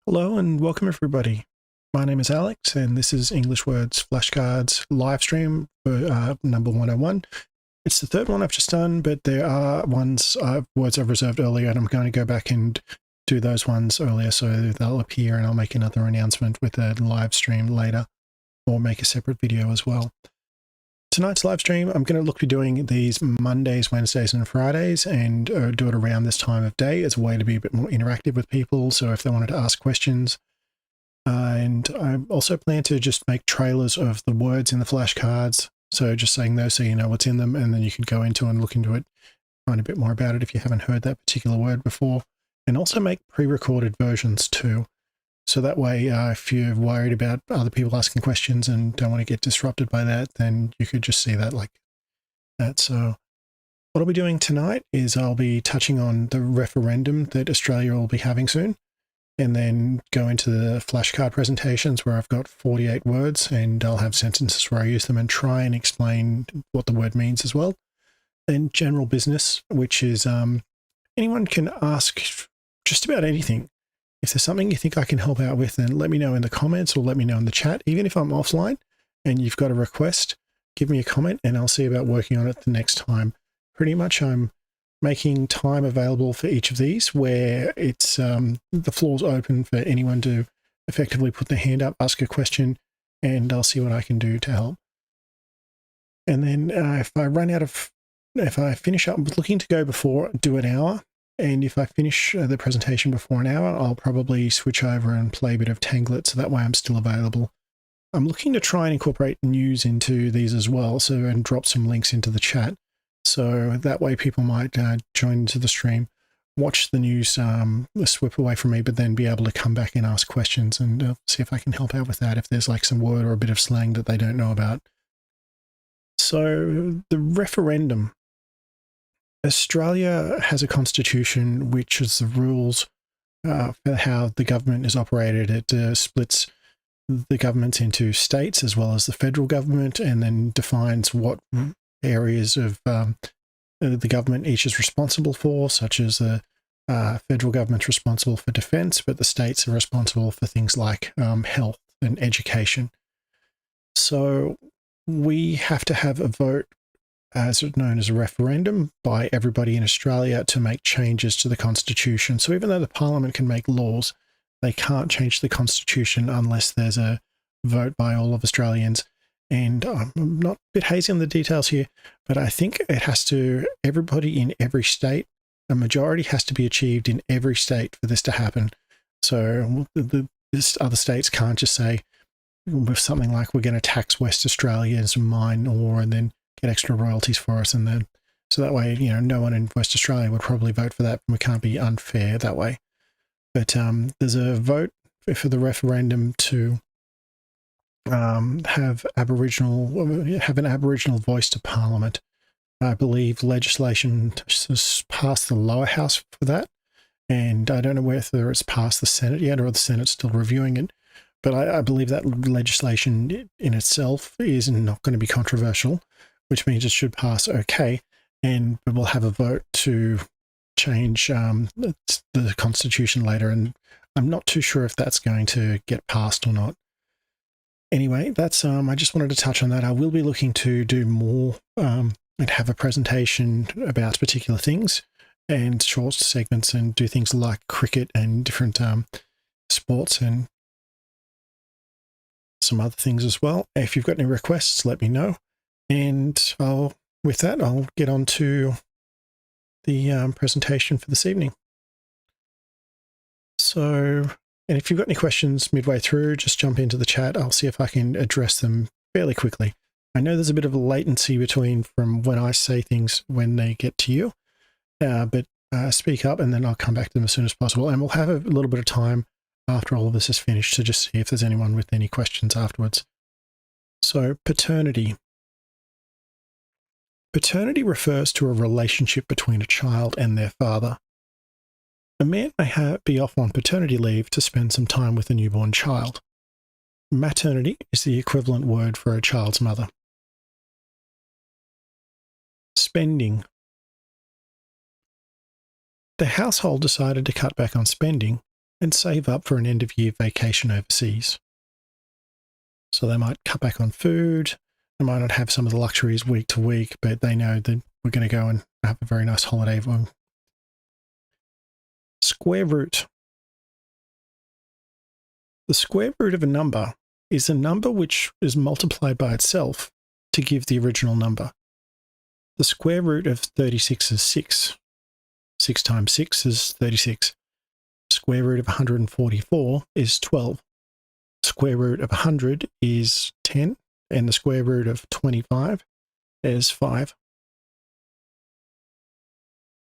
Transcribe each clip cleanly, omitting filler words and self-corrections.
Hello and welcome everybody. My name is Alex and this is English Words Flashcards live stream for number 101. It's the third one I've just done, but there are words I've reserved earlier and I'm going to go back and do those ones earlier so they'll appear, and I'll make another announcement with a live stream later or make a separate video as well. Tonight's live stream, I'm going to be doing these Mondays, Wednesdays and Fridays and do it around this time of day as a way to be a bit more interactive with people. So if they wanted to ask questions, and I also plan to just make trailers of the words in the flashcards. So just saying those so you know what's in them, and then you can go into and look into it, find a bit more about it if you haven't heard that particular word before, and also make pre-recorded versions too. So that way, if you're worried about other people asking questions and don't want to get disrupted by that, then you could just see that like that. So what I'll be doing tonight is I'll be touching on the referendum that Australia will be having soon, and then go into the flashcard presentations where I've got 48 words and I'll have sentences where I use them and try and explain what the word means as well. Then general business, which is anyone can ask just about anything. If there's something you think I can help out with, then let me know in the comments or let me know in the chat. Even if I'm offline and you've got a request, give me a comment and I'll see about working on it the next time. Pretty much I'm making time available for each of these where it's the floor's open for anyone to effectively put their hand up, ask a question, and I'll see what I can do to help. And then if I finish up with looking to go before, do an hour. And if I finish the presentation before an hour, I'll probably switch over and play a bit of Tanglet, so that way I'm still available. I'm looking to try and incorporate news into these as well, and drop some links into the chat. So that way people might join into the stream, watch the news swip away from me, but then be able to come back and ask questions, and see if I can help out with that if there's like some word or a bit of slang that they don't know about. So the referendum. Australia has a constitution which is the rules for how the government is operated. It splits the government into states as well as the federal government, and then defines what areas of the government each is responsible for, such as the federal government's responsible for defence, but the states are responsible for things like health and education. So we have to have a vote, as known as a referendum, by everybody in Australia to make changes to the Constitution. So even though the Parliament can make laws, they can't change the Constitution unless there's a vote by all of Australians. And I'm not a bit hazy on the details here, but I think it has to, everybody in every state, a majority has to be achieved in every state for this to happen. So this other states can't just say with something like, we're going to tax West Australia as a mine ore and then get extra royalties for us, and then so that way, you know, no one in West Australia would probably vote for that, and we can't be unfair that way. But there's a vote for the referendum to have an Aboriginal voice to Parliament. I believe legislation has passed the lower house for that, and I don't know whether it's passed the Senate yet or the Senate's still reviewing it, but I believe that legislation in itself is not going to be controversial, which means it should pass okay, and we'll have a vote to change the Constitution later, and I'm not too sure if that's going to get passed or not. Anyway, that's I just wanted to touch on that. I will be looking to do more and have a presentation about particular things and short segments, and do things like cricket and different sports and some other things as well. If you've got any requests, let me know. And with that, I'll get on to the presentation for this evening. So, and if you've got any questions midway through, just jump into the chat. I'll see if I can address them fairly quickly. I know there's a bit of a latency between from when I say things when they get to you, but speak up and then I'll come back to them as soon as possible. And we'll have a little bit of time after all of this is finished to just see if there's anyone with any questions afterwards. So, paternity. Paternity refers to a relationship between a child and their father. A man may be off on paternity leave to spend some time with a newborn child. Maternity is the equivalent word for a child's mother. Spending. The household decided to cut back on spending and save up for an end-of-year vacation overseas. So they might cut back on food, they might not have some of the luxuries week to week, but they know that we're going to go and have a very nice holiday. Square root. The square root of a number is a number which is multiplied by itself to give the original number. The square root of 36 is 6. 6 times 6 is 36. Square root of 144 is 12. Square root of 100 is 10. And the square root of 25 is 5.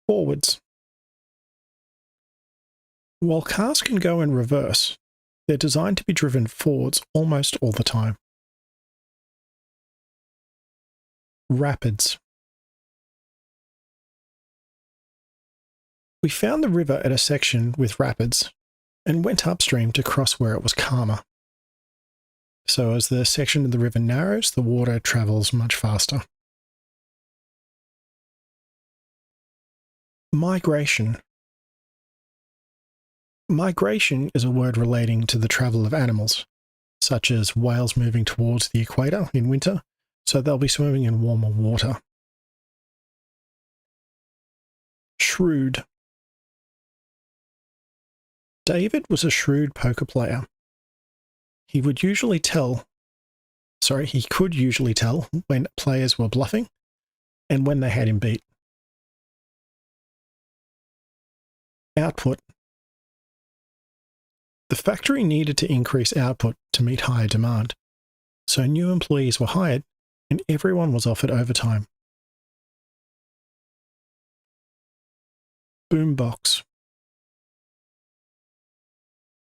Forwards. While cars can go in reverse, they're designed to be driven forwards almost all the time. Rapids. We found the river at a section with rapids and went upstream to cross where it was calmer. So as the section of the river narrows, the water travels much faster. Migration. Migration is a word relating to the travel of animals, such as whales moving towards the equator in winter, so they'll be swimming in warmer water. Shrewd. David was a shrewd poker player. He could usually tell when players were bluffing and when they had him beat. Output. The factory needed to increase output to meet higher demand, so new employees were hired and everyone was offered overtime. Boombox.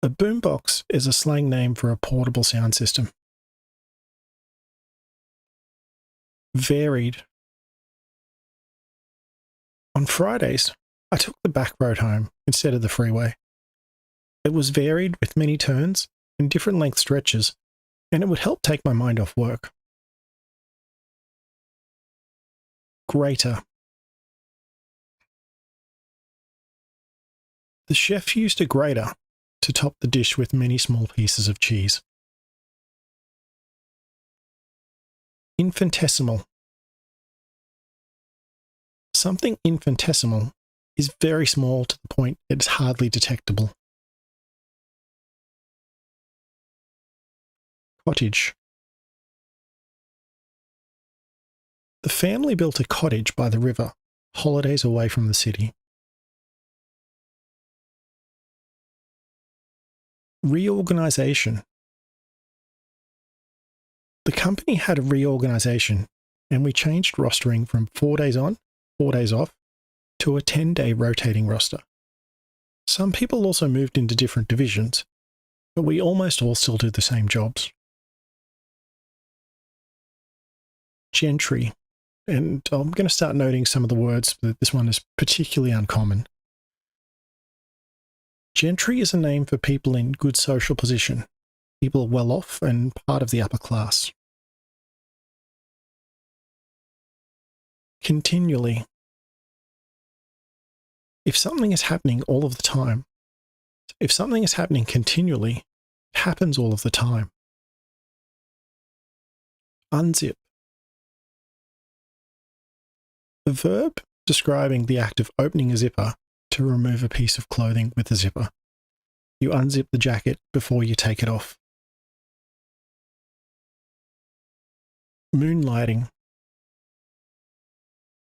A boombox is a slang name for a portable sound system. Varied. On Fridays, I took the back road home instead of the freeway. It was varied with many turns and different length stretches, and it would help take my mind off work. Grater. The chef used a grater to top the dish with many small pieces of cheese. Infinitesimal. Something infinitesimal is very small to the point it is hardly detectable. Cottage. The family built a cottage by the river, holidays away from the city. Reorganisation. The company had a reorganisation and we changed rostering from 4 days on, 4 days off to a 10-day rotating roster. Some people also moved into different divisions, but we almost all still do the same jobs. Gentry. And I'm going to start noting some of the words, but this one is particularly uncommon. Gentry is a name for people in good social position, people well off and part of the upper class. Continually. If something is happening all of the time, if something is happening continually, it happens all of the time. Unzip. A verb describing the act of opening a zipper to remove a piece of clothing with a zipper. You unzip the jacket before you take it off. Moonlighting.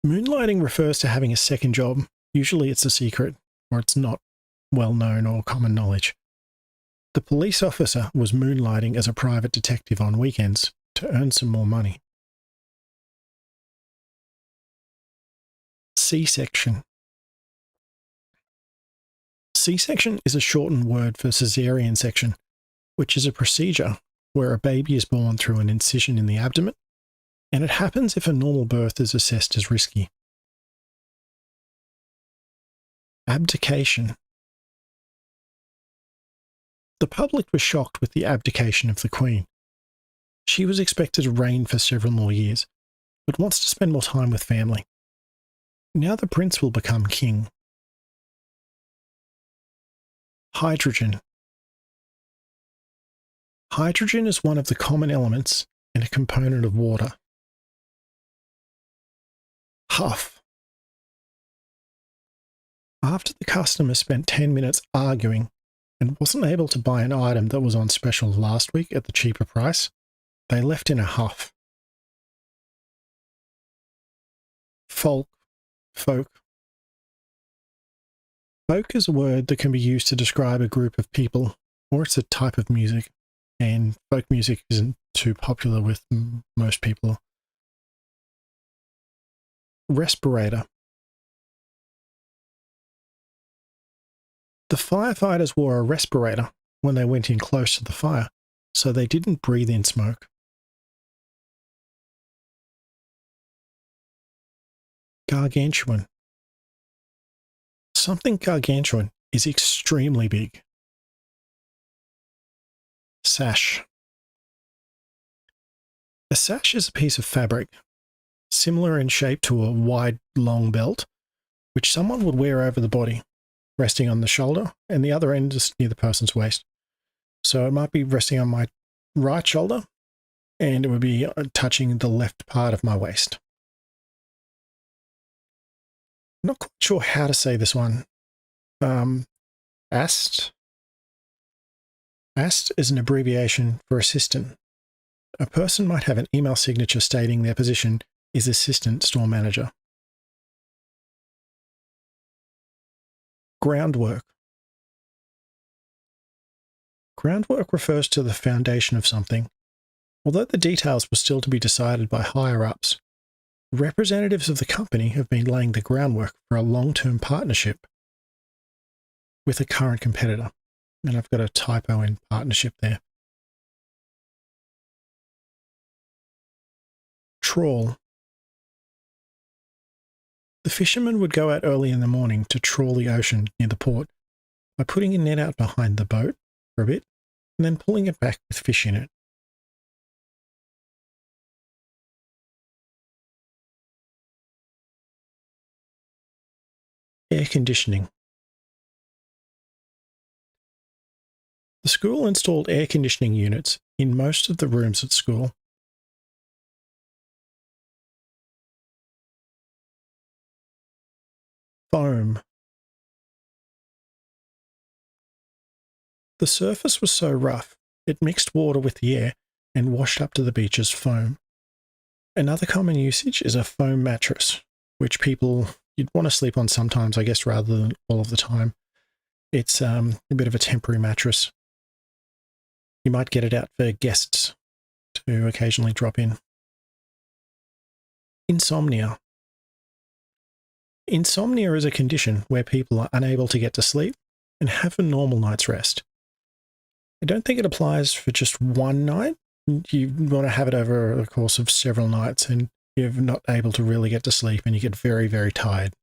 Moonlighting refers to having a second job. Usually it's a secret, or it's not well known or common knowledge. The police officer was moonlighting as a private detective on weekends to earn some more money. C-section. C-section is a shortened word for caesarean section, which is a procedure where a baby is born through an incision in the abdomen, and it happens if a normal birth is assessed as risky. Abdication. The public was shocked with the abdication of the Queen. She was expected to reign for several more years, but wants to spend more time with family. Now the prince will become king. Hydrogen. Hydrogen is one of the common elements and a component of water. Huff. After the customer spent 10 minutes arguing and wasn't able to buy an item that was on special last week at the cheaper price, they left in a huff. Folk. Folk is a word that can be used to describe a group of people, or it's a type of music, and folk music isn't too popular with most people. Respirator. The firefighters wore a respirator when they went in close to the fire, so they didn't breathe in smoke. Gargantuan. Something gargantuan is extremely big. Sash. A sash is a piece of fabric, similar in shape to a wide, long belt, which someone would wear over the body, resting on the shoulder, and the other end is near the person's waist. So it might be resting on my right shoulder, and it would be touching the left part of my waist. Not quite sure how to say this one. Asst. Asst is an abbreviation for assistant. A person might have an email signature stating their position is assistant store manager. Groundwork. Groundwork refers to the foundation of something. Although the details were still to be decided by higher-ups, representatives of the company have been laying the groundwork for a long-term partnership with a current competitor. And I've got a typo in partnership there. Trawl. The fishermen would go out early in the morning to trawl the ocean near the port by putting a net out behind the boat for a bit and then pulling it back with fish in it. Air conditioning. The school installed air conditioning units in most of the rooms at school. Foam. The surface was so rough, it mixed water with the air and washed up to the beach as foam. Another common usage is a foam mattress, which you'd want to sleep on sometimes, I guess, rather than all of the time. It's a bit of a temporary mattress. You might get it out for guests to occasionally drop in. Insomnia. Insomnia is a condition where people are unable to get to sleep and have a normal night's rest. I don't think it applies for just one night. You want to have it over the course of several nights and you're not able to really get to sleep and you get very, very tired.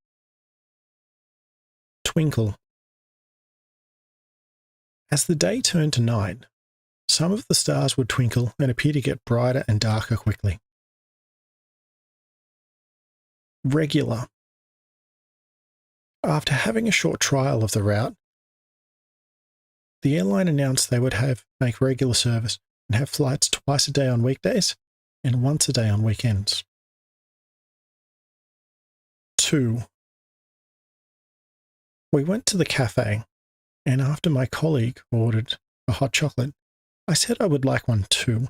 Twinkle. As the day turned to night, some of the stars would twinkle and appear to get brighter and darker quickly. Regular. After having a short trial of the route, the airline announced they would make regular service and have flights twice a day on weekdays and once a day on weekends. 2. We went to the cafe, and after my colleague ordered a hot chocolate, I said I would like one too.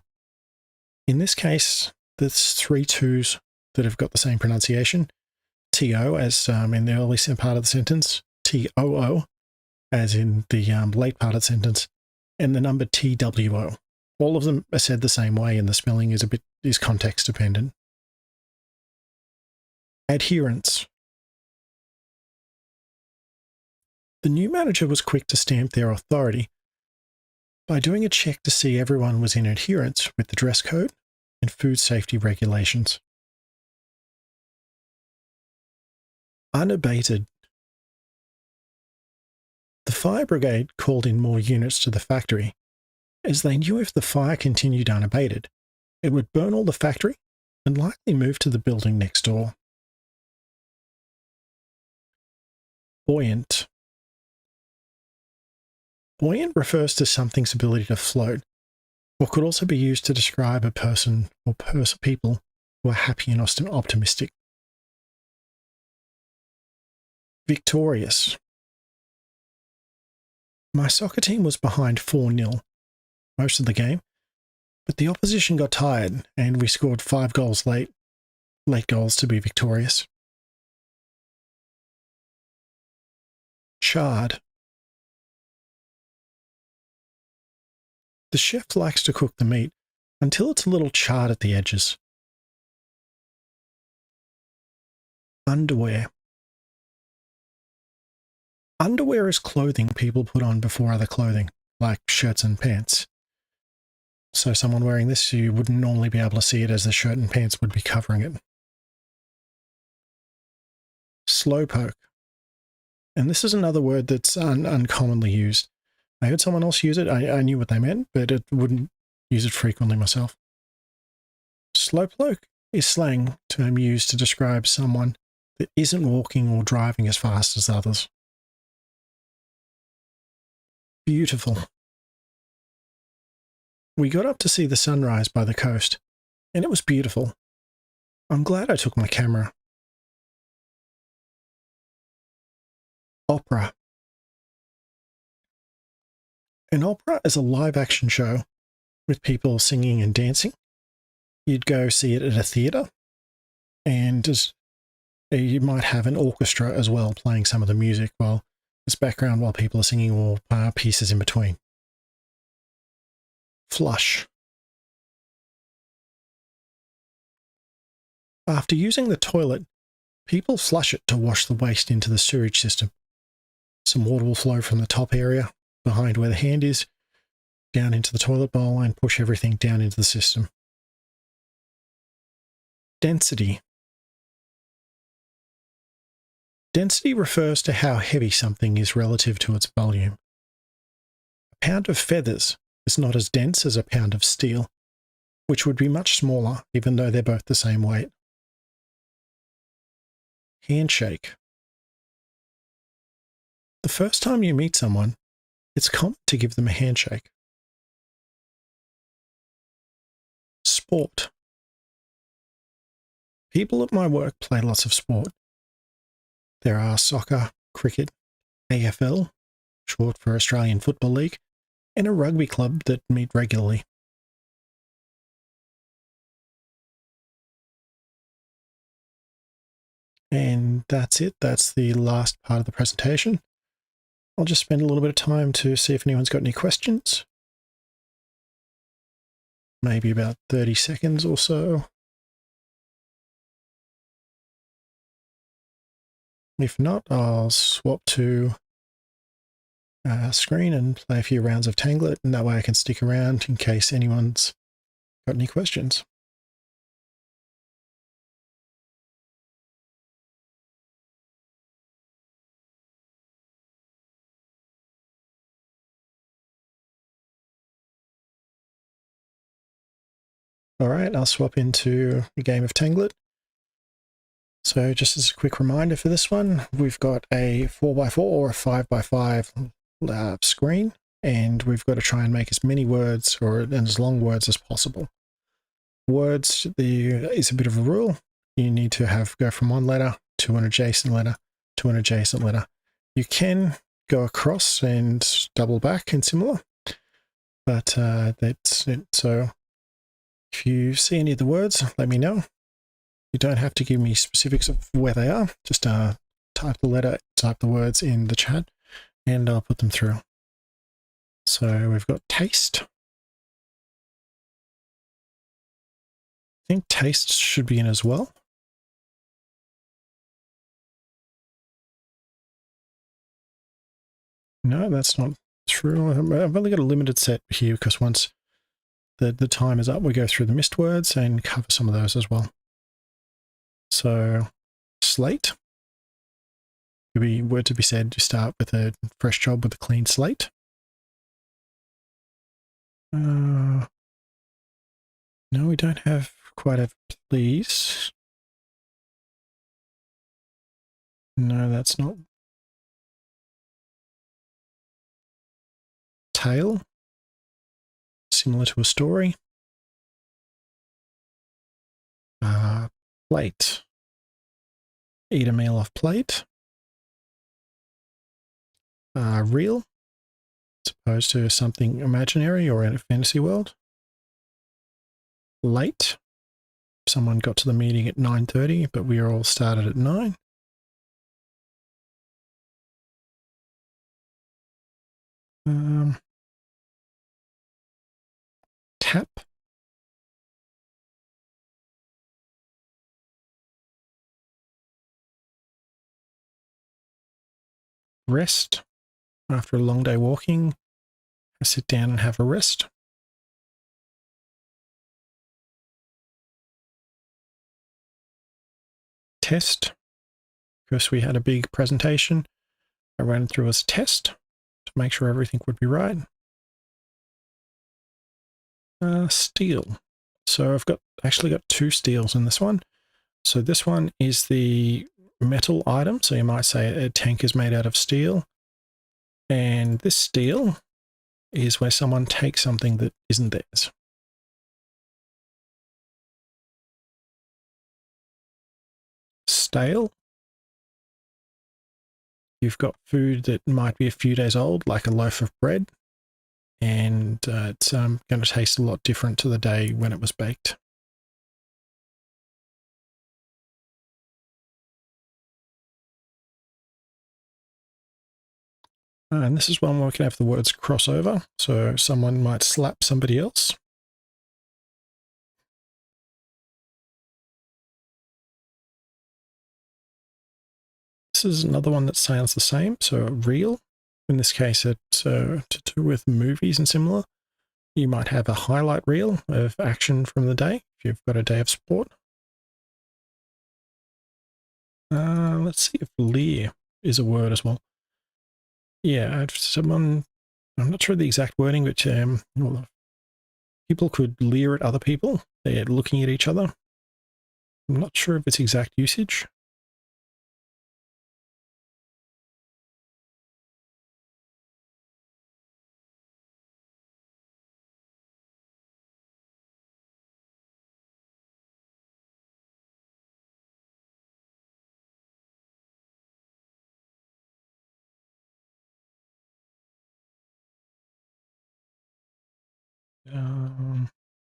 In this case, there's 3 twos that have got the same pronunciation. T-O, as in the early part of the sentence, T-O-O, as in the late part of the sentence, and the number T-W-O. All of them are said the same way, and the spelling is context dependent. Adherence. The new manager was quick to stamp their authority by doing a check to see everyone was in adherence with the dress code and food safety regulations. Unabated. The fire brigade called in more units to the factory, as they knew if the fire continued unabated, it would burn all the factory and likely move to the building next door. Buoyant. Buoyant refers to something's ability to float, or could also be used to describe a person or people who are happy and optimistic. Victorious. My soccer team was behind 4-0 most of the game, but the opposition got tired and we scored 5 goals late goals to be victorious. Charred. The chef likes to cook the meat until it's a little charred at the edges. Underwear. Underwear is clothing people put on before other clothing, like shirts and pants. So someone wearing this, you wouldn't normally be able to see it as the shirt and pants would be covering it. Slowpoke. And this is another word that's uncommonly used. I heard someone else use it. I knew what they meant, but it wouldn't use it frequently myself. Slowpoke is slang term used to describe someone that isn't walking or driving as fast as others. Beautiful. We got up to see the sunrise by the coast, and it was beautiful. I'm glad I took my camera. Opera. An opera is a live-action show with people singing and dancing. You'd go see it at a theatre, and you might have an orchestra as well playing some of the music while it's background while people are singing or pieces in between. Flush. After using the toilet, people flush it to wash the waste into the sewage system. Some water will flow from the top area, behind where the hand is, down into the toilet bowl and push everything down into the system. Density. Density refers to how heavy something is relative to its volume. A pound of feathers is not as dense as a pound of steel, which would be much smaller even though they're both the same weight. Handshake. The first time you meet someone, it's common to give them a handshake. Sport. People at my work play lots of sport. There are soccer, cricket, AFL, short for Australian Football League, and a rugby club that meet regularly. And that's it. That's the last part of the presentation. I'll just spend a little bit of time to see if anyone's got any questions. Maybe about 30 seconds or so. If not, I'll swap to screen and play a few rounds of Tangle It, and that way I can stick around in case anyone's got any questions. All right, I'll swap into a game of Tangle It. So just as a quick reminder for this one, we've got a 4x4 or a 5x5 screen, and we've got to try and make as many words or as long words as possible. Words is a bit of a rule. You need to go from one letter to an adjacent letter to an adjacent letter. You can go across and double back and similar, but that's it. So if you see any of the words, let me know. You don't have to give me specifics of where they are. Just type the words in the chat, and I'll put them through. So we've got taste. I think taste should be in as well. No, that's not true. I've only got a limited set here because once the time is up, we go through the missed words and cover some of those as well. So slate. Could be word to be said to start with a fresh job with a clean slate. No, we don't have quite a please. No, that's not. tale, similar to a story. Plate, eat a meal off plate. Real, as opposed to something imaginary or in a fantasy world. Late, someone got to the meeting at 9:30, but we all started at 9. Tap. Rest. After a long day walking, I sit down and have a rest. Test. Because we had a big presentation, I ran it through as a test to make sure everything would be right. Steel. So I've actually got 2 steels in this one. So this one is the metal item. So you might say a tank is made out of steel. And this steel is where someone takes something that isn't theirs. Stale. You've got food that might be a few days old, like a loaf of bread, and it's going to taste a lot different to the day when it was baked. And this is one where we can have the words cross over, so someone might slap somebody else. This is another one that sounds the same, so real. In this case, it's to do with movies and similar. You might have a highlight reel of action from the day, if you've got a day of sport. Let's see if leer is a word as well. Yeah, someone, I'm not sure the exact wording, but well, people could leer at other people. They're looking at each other. I'm not sure of its exact usage.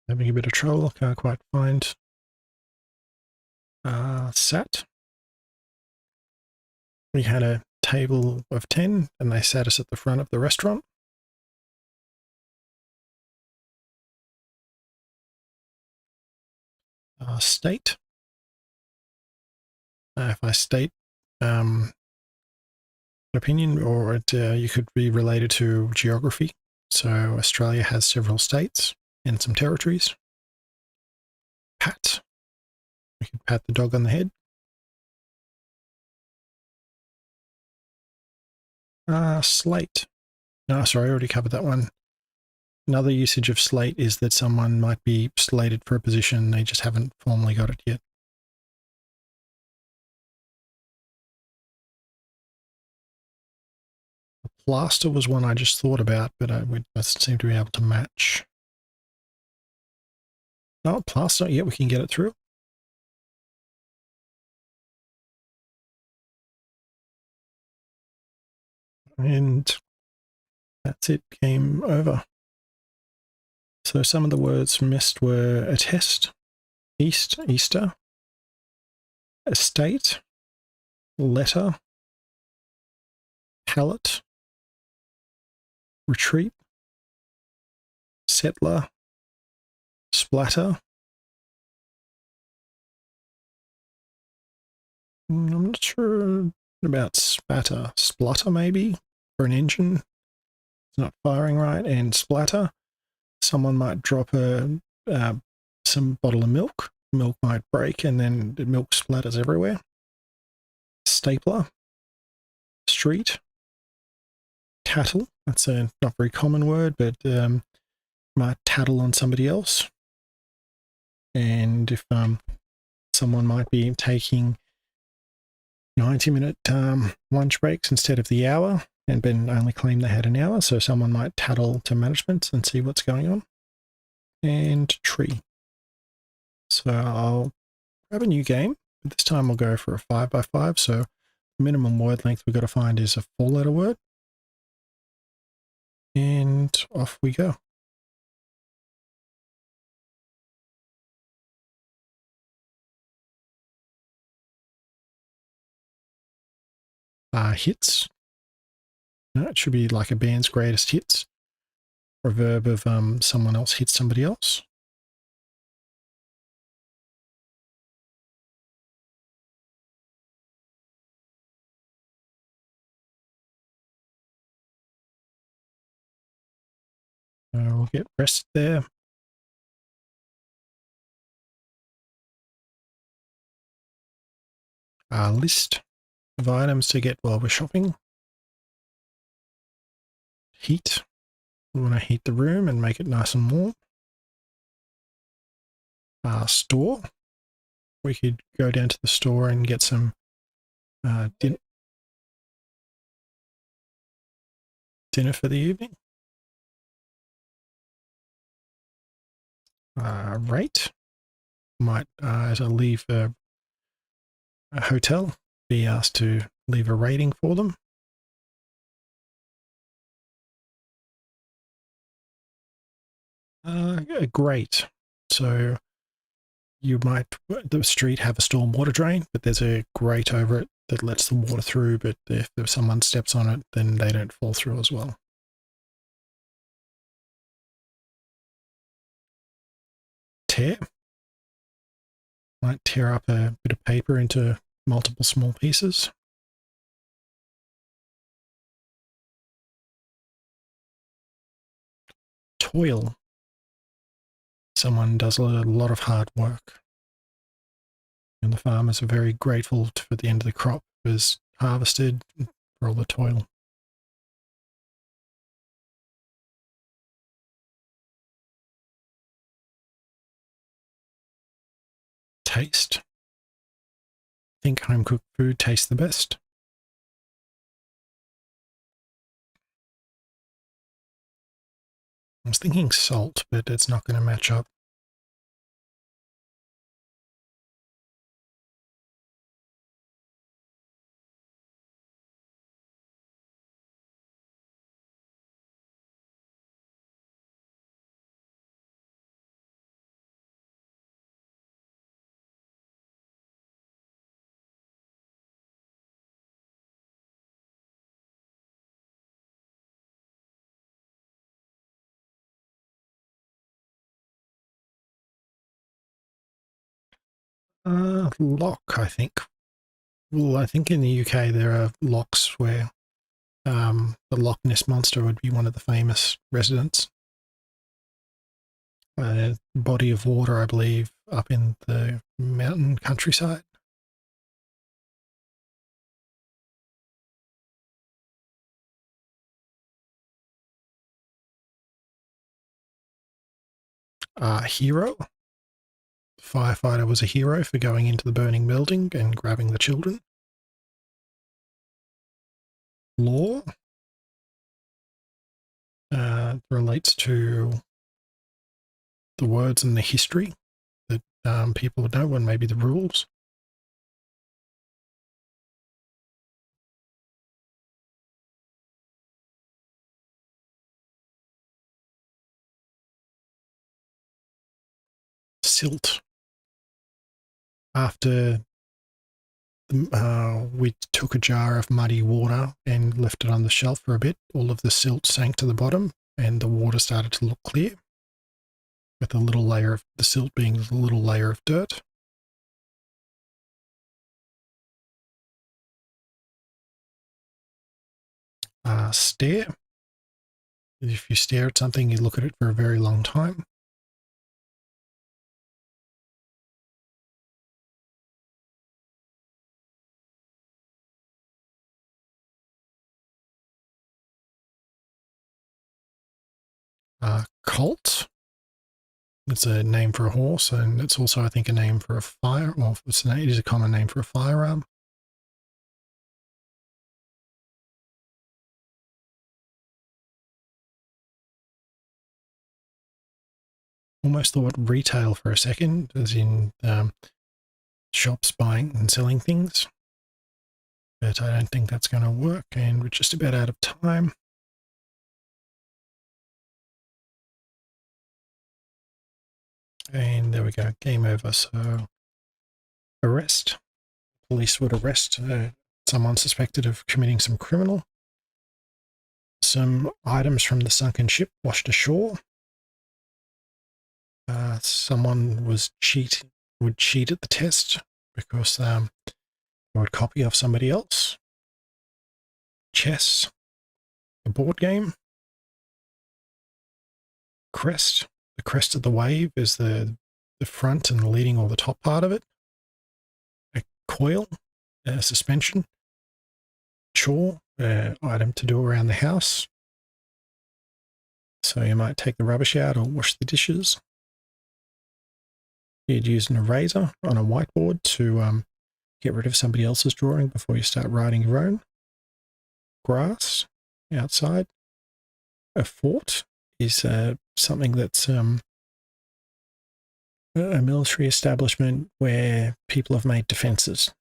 Having a bit of trouble, can't quite find. Sat. We had a table of 10 and they sat us at the front of the restaurant. State. If I state an opinion, or you could be related to geography. So Australia has several states and some territories. Pat. We could pat the dog on the head. Slate. No, sorry, I already covered that one. Another usage of slate is that someone might be slated for a position, they just haven't formally got it yet. Plaster was one I just thought about, but I would seem to be able to match. Oh, plaster, yeah, we can get it through. And that's it, game over. So some of the words missed were attest, east, Easter, estate, letter, pallet, retreat, settler, splatter. I'm not sure about spatter. Splutter, maybe, for an engine. It's not firing right. And splatter, someone might drop some bottle of milk. Milk might break and then the milk splatters everywhere. Stapler, street, tattle. That's a not very common word, but might tattle on somebody else. And if someone might be taking 90-minute lunch breaks instead of the hour, and Ben only claimed they had an hour, so someone might tattle to management and see what's going on. And tree. So I'll grab a new game, but this time we'll go for a 5x5, so the minimum word length we've got to find is a 4-letter word. And off we go. Hits. No, it should be like a band's greatest hits, or a verb of someone else hits somebody else. We'll get rest there. List of items to get while we're shopping. Heat. We want to heat the room and make it nice and warm. Store. We could go down to the store and get some dinner for the evening. Rate. Might, as I leave a hotel, be asked to leave a rating for them. Great. So you might, the street have a storm water drain, but there's a grate over it that lets the water through, but if someone steps on it, then they don't fall through as well. Tear. Might tear up a bit of paper into multiple small pieces. Toil. Someone does a lot of hard work. And the farmers are very grateful for the end of the crop was harvested for all the toil. Taste. I think home cooked food tastes the best. I was thinking salt, but it's not going to match up. Lock, I think. Well, I think in the UK there are locks where the Loch Ness Monster would be one of the famous residents. Body of water, I believe, up in the mountain countryside. Hero. The firefighter was a hero for going into the burning building and grabbing the children. Law. Relates to the words and the history that people would know, and maybe the rules. Silt. After we took a jar of muddy water and left it on the shelf for a bit, all of the silt sank to the bottom and the water started to look clear, with a little layer of the silt being a little layer of dirt. Stare. If you stare at something, you look at it for a very long time. Colt. It's a name for a horse, and it's also, I think, a name for a fire. Well, it is a common name for a firearm. almost thought retail for a second, as in shops buying and selling things. But I don't think that's going to work, and we're just about out of time. And there we go, game over. So arrest. Police would arrest someone suspected of committing some criminal. Some items from the sunken ship washed ashore. Someone would cheat at the test because they would copy off somebody else. Chess, a board game. Crest, the crest of the wave is the front and the leading or the top part of it. A coil, a suspension. Chore, item to do around the house. So you might take the rubbish out or wash the dishes. You'd use an eraser on a whiteboard to get rid of somebody else's drawing before you start writing your own. Grass, outside. A fort is something that's a military establishment where people have made defences.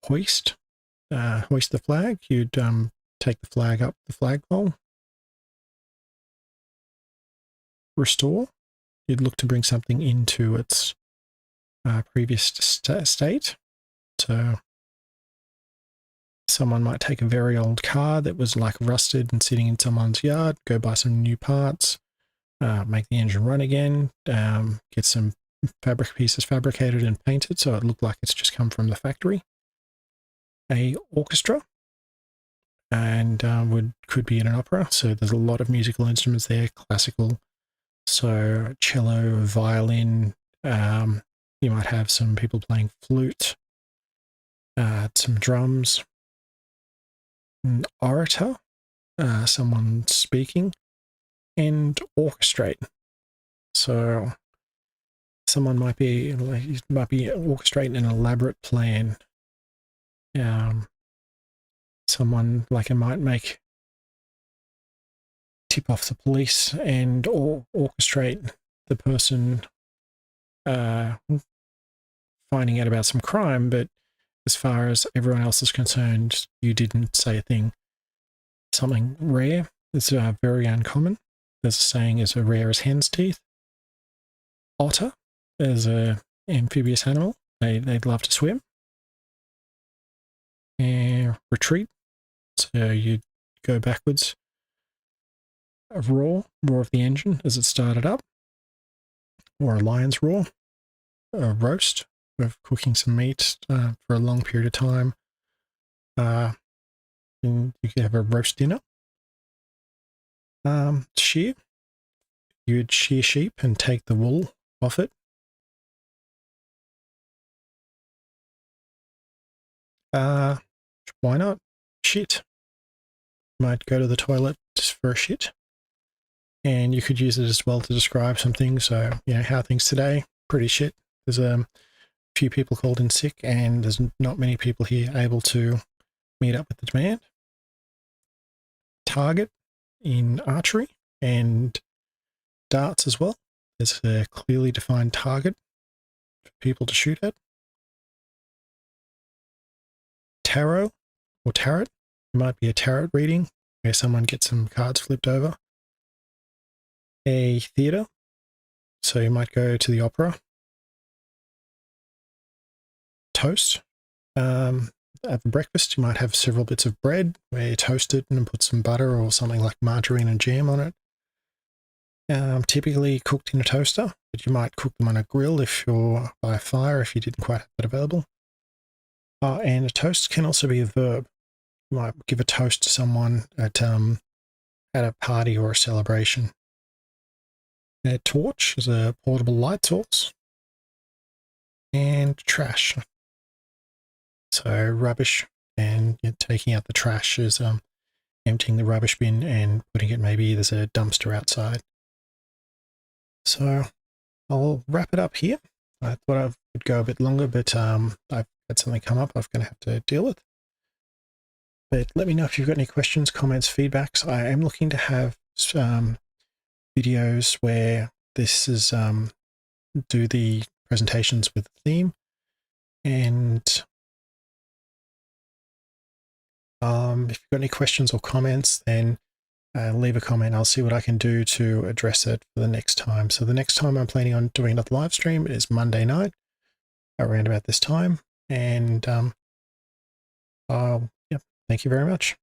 Hoist, hoist the flag. You'd take the flag up the flagpole. Restore, you'd look to bring something into its previous state. So someone might take a very old car that was like rusted and sitting in someone's yard, go buy some new parts, make the engine run again, get some fabric pieces fabricated and painted so it looked like it's just come from the factory. A orchestra, and could be in an opera, so there's a lot of musical instruments there, classical, so cello, violin, you might have some people playing flute, some drums. An orator, someone speaking, and orchestrate. So someone might be orchestrating an elaborate plan. Someone like it might tip off the police and orchestrate the person finding out about some crime, but as far as everyone else is concerned, you didn't say a thing. Something rare is very uncommon. There's a saying as rare as hen's teeth. Otter is an amphibious animal. They'd love to swim. And retreat, so you go backwards. A roar of the engine as it started up. Or a lion's roar. A roast of cooking some meat for a long period of time. And you could have a roast dinner. Shear. You'd shear sheep and take the wool off it. Why not? Shit. Might go to the toilet just for a shit. And you could use it as well to describe some things. So, how are things today? Pretty shit. There's a few people called in sick, and there's not many people here able to meet up with the demand. Target in archery and darts as well. There's a clearly defined target for people to shoot at. Tarot or tarot. It might be a tarot reading where someone gets some cards flipped over. A theatre. So you might go to the opera. Toast. At breakfast, you might have several bits of bread where you toast it and put some butter or something like margarine and jam on it. Typically cooked in a toaster, but you might cook them on a grill if you're by a fire, if you didn't quite have it available. And a toast can also be a verb. You might give a toast to someone at a party or a celebration. A torch is a portable light source. And trash. So rubbish, and taking out the trash is emptying the rubbish bin and putting it, maybe there's a dumpster outside. So I'll wrap it up here. I thought I would go a bit longer, but I've had something come up I'm going to have to deal with. But let me know if you've got any questions, comments, feedbacks. I am looking to have videos where this is do the presentations with the theme. And if you've got any questions or comments, then leave a comment. I'll see what I can do to address it for the next time. So the next time I'm planning on doing another live stream is Monday night around about this time. And yeah, thank you very much.